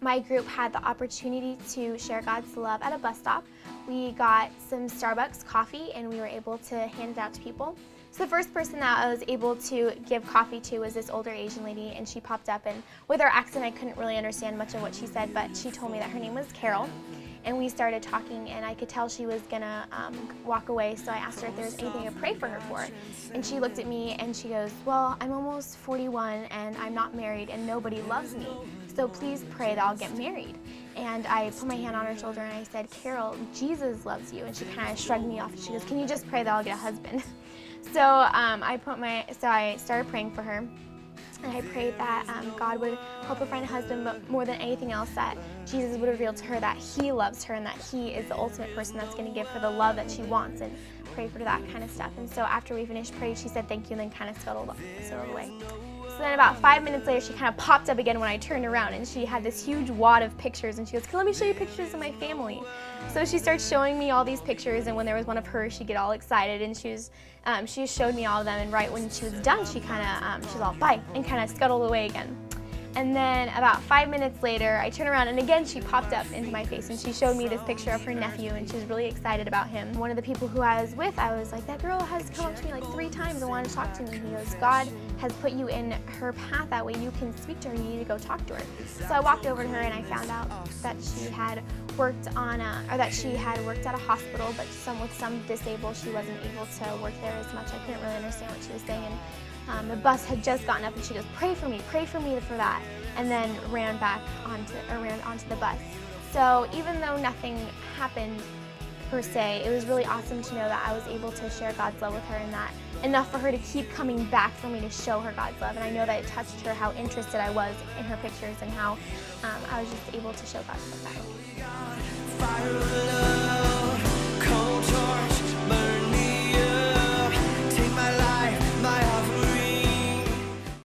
my group had the opportunity to share God's love at a bus stop. We got some Starbucks coffee and we were able to hand it out to people. So the first person that I was able to give coffee to was this older Asian lady, and she popped up, and with her accent I couldn't really understand much of what she said, but she told me that her name was Carol. And we started talking, and I could tell she was gonna walk away, so I asked her if there was anything to pray for her for. And she looked at me and she goes, well, I'm almost 41 and I'm not married and nobody loves me, so please pray that I'll get married. And I put my hand on her shoulder and I said, Carol, Jesus loves you. And she kind of shrugged me off and she goes, can you just pray that I'll get a husband? So I started praying for her. And I prayed that God would help her find a husband, but more than anything else, that Jesus would reveal to her that He loves her and that He is the ultimate person that's going to give her the love that she wants, and pray for that kind of stuff. And so after we finished praying, she said thank you and then kind of scuttled away. So then about 5 minutes later, she kind of popped up again when I turned around, and she had this huge wad of pictures, and she goes, let me show you pictures of my family. So she starts showing me all these pictures, and when there was one of her, she'd get all excited, and she showed me all of them, and right when she was done, she was all, bye, and kind of scuttled away again. And then about 5 minutes later, I turned around and again she popped up into my face and she showed me this picture of her nephew, and she was really excited about him. One of the people who I was with, I was like, that girl has come up to me like 3 times and wanted to talk to me. He goes, God has put you in her path, that way you can speak to her, you need to go talk to her. So I walked over to her and I found out that she had worked at a hospital, but with some disabled, she wasn't able to work there as much. I couldn't really understand what she was saying. The bus had just gotten up and she goes, pray for me for that, and then ran onto the bus. So even though nothing happened per se, it was really awesome to know that I was able to share God's love with her, and that enough for her to keep coming back for me to show her God's love. And I know that it touched her how interested I was in her pictures and how I was just able to show God's love that way.